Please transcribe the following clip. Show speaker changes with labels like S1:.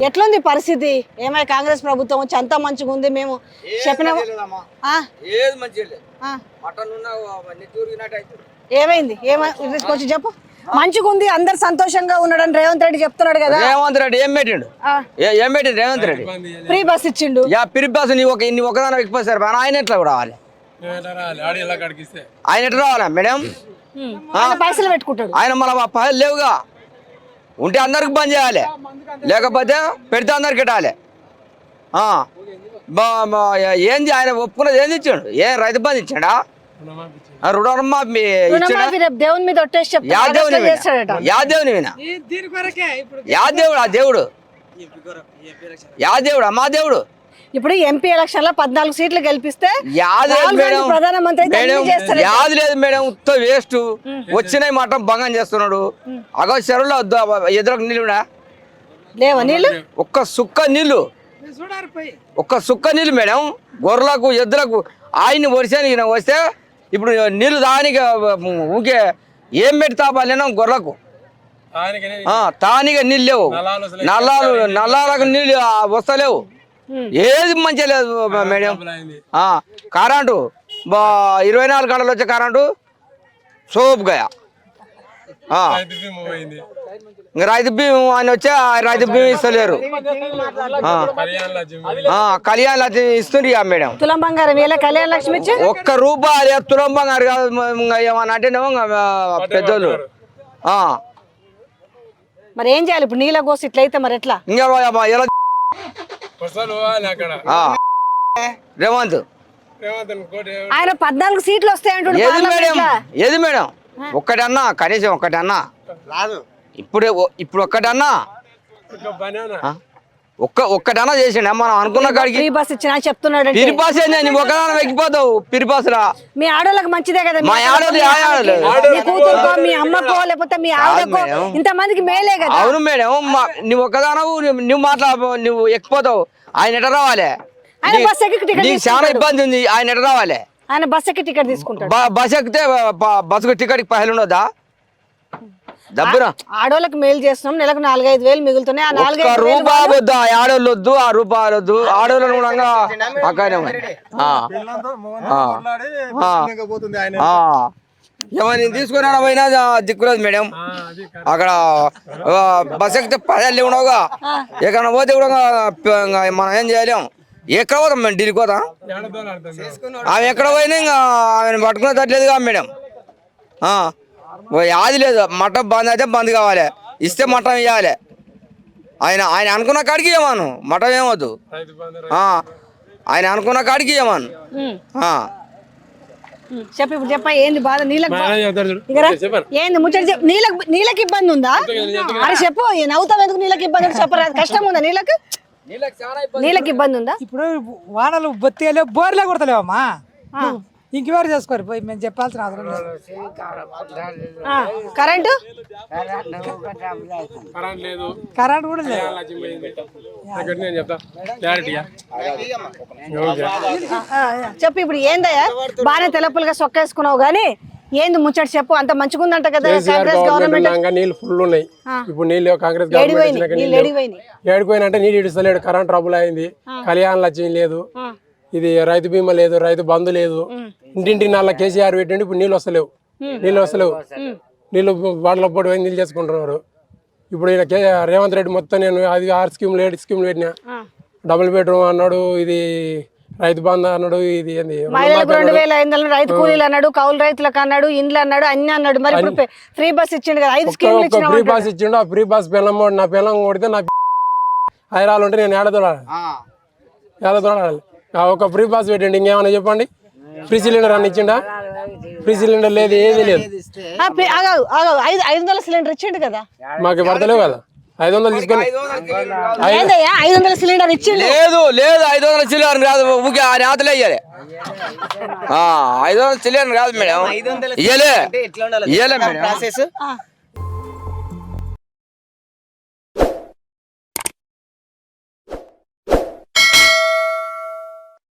S1: ఎట్లుంది పరిస్థితి? ఏమై కాంగ్రెస్ ప్రభుత్వం వచ్చి అంతా మంచిగా ఉంది మేము చెప్పిన ఏమైంది? కొంచెం చెప్పు. మంచిగా ఉంది, అందరు సంతోషంగా ఉన్నాడని రేవంత్ రెడ్డి చెప్తున్నాడు కదా.
S2: రేవంత్ రెడ్డి ఏం పెట్టిండు? రేవంత్ రెడ్డి
S1: ఫ్రీ బస్ ఇచ్చిండు.
S2: ఫ్రీ బస్ నీ ఒకదాని ఎక్కిపోతారు ఆయన ఎట్లా రావాలి? ఆయన ఎట్లా రావాలా మేడం?
S1: పైసలు పెట్టుకుంటాడు ఆయన.
S2: మళ్ళీ పైసలు లేవుగా, ఉంటే అందరికి బంద్ చేయాలి, లేకపోతే పెడితే అందరికి పెట్టాలి. ఏంది ఆయన ఒప్పుకున్నది? ఏంది ఇచ్చాడు? ఏం రైతు బంధు ఇచ్చాడా? రుణమాఫీ
S1: దేవుని మీద
S2: దేవుడు మా దేవుడు.
S1: ఇప్పుడు ఎంపీ ఎలక్షన్ లో 14 సీట్లు గెలిపిస్తే ప్రధానమంత్రి
S2: యాది లేదు మేడం, ఉత్త వేస్ట్. వచ్చినాయి మాట భంగం చేస్తున్నాడు. అగో చెరువులో ఎదురకు నీళ్ళుడా
S1: లేవా? నీళ్ళు
S2: ఒక్క సుక్క నీళ్ళు మేడం. గొర్రెలకు ఎద్దులకు ఆయన్ని వరిసానికి వస్తే ఇప్పుడు నీళ్ళు దానికి ఊకే ఏం పెట్టి తాపాలేనా? గొర్రెలకు తానిగా నీళ్ళు లేవు, నల్లాలకు నీళ్ళు వస్తలేవు, ఏది మంచిగా లేదు మేడం. కరెంటు 24 గంటలు వచ్చే కరెంటు సోపుగా. ఇంకా రైతు బీమా అని వచ్చే రైతు బీమా ఇస్తలేరు. కళ్యాణ లక్ష్మి ఇస్తుంది మేడం.
S1: తులం బంగారం కళ్యాణ లక్ష్మి
S2: ఒక్క రూపాయి తులం బంగారు కాదు ఏమన్నా అంటేనేమో పెద్దోళ్ళు.
S1: మరి ఏం చేయాలి ఇప్పుడు? నీళ్ళ కోసి ఇట్లయితే మరి ఎట్లా?
S2: ఇంకా ఎలా రేవంత్
S1: ఆయన 14 సీట్లు వస్తాయంటాడు.
S2: ఏది మేడం? ఒక్కటన్నా, కనీసం ఒక్కటన్నా ఇప్పుడు ఒక్కటన్నా ఒక్కటన్నా చేసిండ? మనం అనుకున్న కాడికి
S1: ఫ్రీ బస్ ఇచ్చినా చెప్తున్నాడు.
S2: ఫ్రీ బస్ ఏంది? ఒక్కదాని ఎక్కిపోతావు ఫ్రీ బస్ రా.
S1: మీ ఆడోళ్ళకి మంచిదే కదా.
S2: మా ఆడోళ్ళు
S1: మీ కూతురుకో, మీ అమ్మకో, లేకపోతే మీ ఆవిడకో, ఇంతమందికి మేలే కదా.
S2: అవును మేడం, నువ్వు ఒక్కదానవు, నువ్వు ఎక్కిపోతావు. ఆయన ఎట రావాలి? చాలా ఇబ్బంది ఉంది. ఆయన ఎట రావాలి?
S1: ఆయన బస్ ఎక్కి టికెట్ తీసుకుంటాడు.
S2: బస్ ఎక్కితే బస్సుకు టికెట్ పైసలు ఉండదా?
S1: ఆడోళ్ళకి మేలు చేస్తున్నాం, నెలకు 4-5 వేలు మిగులుతున్నాయి. ఆ 4-5
S2: రూపాయలు వద్దు, ఆడోళ్ళు వద్దు, ఆ రూపాయలు వద్దు. ఆడోళ్ళను కూడా ఎవరిని తీసుకుని పోయినా దిక్కులేదు మేడం. అక్కడ బస్ ఎక్కితే పదాలు ఉండవుగా. ఎక్కడ పోతే కూడా మనం ఏం చేయలేం. ఎక్కడ పోతాం మేము? ఢిల్లీకి పోతాం. ఆమె ఎక్కడ పోయినా ఇంకా ఆమెను పట్టుకునే తట్టలేదుగా మేడం. యాది లేదు, మటం బంద్ అయితే బంద్ కావాలి, ఇస్తే మటం ఇవ్వాలి. ఆయన అనుకున్న కాడికి ఇవ్వమాను, మటం ఏమొద్దు. ఆయన అనుకున్న కాడికి ఇవ్వమాను.
S1: చెప్పు ఇప్పుడు చెప్ప. ఏంది బాధ? ఏంది ముచ్చట? నీళ్ళకి ఇబ్బంది ఉందా? అరే చెప్పు. నవ్వుతావు ఎందుకు? నీళ్ళకి ఇబ్బంది చెప్పరా? కష్టం ఉందా నీళ్ళకి? నీళ్ళకి ఇబ్బంది ఉందా?
S3: ఇప్పుడు వానలు బొత్తేలే, బోర్లే కొడతలేవమ్మా. ఇంకెవరు చేసుకోరు పోయి, మేము చెప్పాల్సిన అవసరం లేదు.
S1: కరెంటు
S3: కూడా లేదు.
S1: చెప్పు ఇప్పుడు. ఏందయ్యా బాగానే తెలపులుగా సొక్కేసుకున్నావు గానీ ఏంది ముచ్చట చెప్పు. అంత మంచిగా ఉందంట కదా కాంగ్రెస్ గవర్నమెంట్.
S4: నీళ్ళు ఫుల్ ఉన్నాయి. ఇప్పుడు నీళ్ళు కాంగ్రెస్ ఏడిపోయినంటే నీళ్ళు ఇడుస్తలేడు. కరెంట్ ట్రబుల్ అయింది. కళ్యాణ లక్ష్మి లేదు, ఇది రైతు బీమా లేదు, రైతు బంధు లేదు. ఇంటింటికి 4 కేసీఆర్ పెట్టండి. ఇప్పుడు నీళ్ళు వస్తలేవు. నీళ్ళు బాటలో పోటీ పోయి నీళ్ళు చేసుకుంటున్నారు. ఇప్పుడు ఈయన రేవంత్ రెడ్డి మొత్తం నేను అది 6 స్కీమ్లు 7 స్కీమ్లు పెట్టినా. డబుల్ బెడ్రూమ్ అన్నాడు, ఇది రైతు బంధు అన్నాడు, ఇది ఏంది
S1: 2500 రైతు కూలీలు అన్నాడు, కౌలు రైతులకు అన్నాడు, ఇండ్లు అన్నాడు, అన్ని అన్నాడు. మరి ఇప్పుడు ఫ్రీ బస్ ఇచ్చిండు కదా, 5 స్కీమ్లు ఇచ్చిండు.
S4: ఫ్రీ బస్ ఇచ్చిండు. ఆ ఫ్రీ బస్ నా పిల్లం కొడితే నా హైరాలు ఉంటే నేను ఏడదోడాలి. ఒక ఫ్రీ బస్ పెట్టండి. ఇంకేమన్నా చెప్పండి. ఫ్రీ సిలిండర్ అని ఇచ్చిండా? ఫ్రీ సిలిండర్ లేదు, ఏది లేదు.
S1: 500 సిలిండర్ ఇచ్చిండు కదా,
S4: మాకు పడతలేవు కదా. 500 తీసుకొని
S1: 500 సిలిండర్ ఇచ్చిండు.
S2: లేదు 500 సిలిండర్ కాదు, ఊకే ఆతలే ఇయ్యాలి. 500 సిలిండర్ కాదు మేడం, ఇయ్యలే మేడం.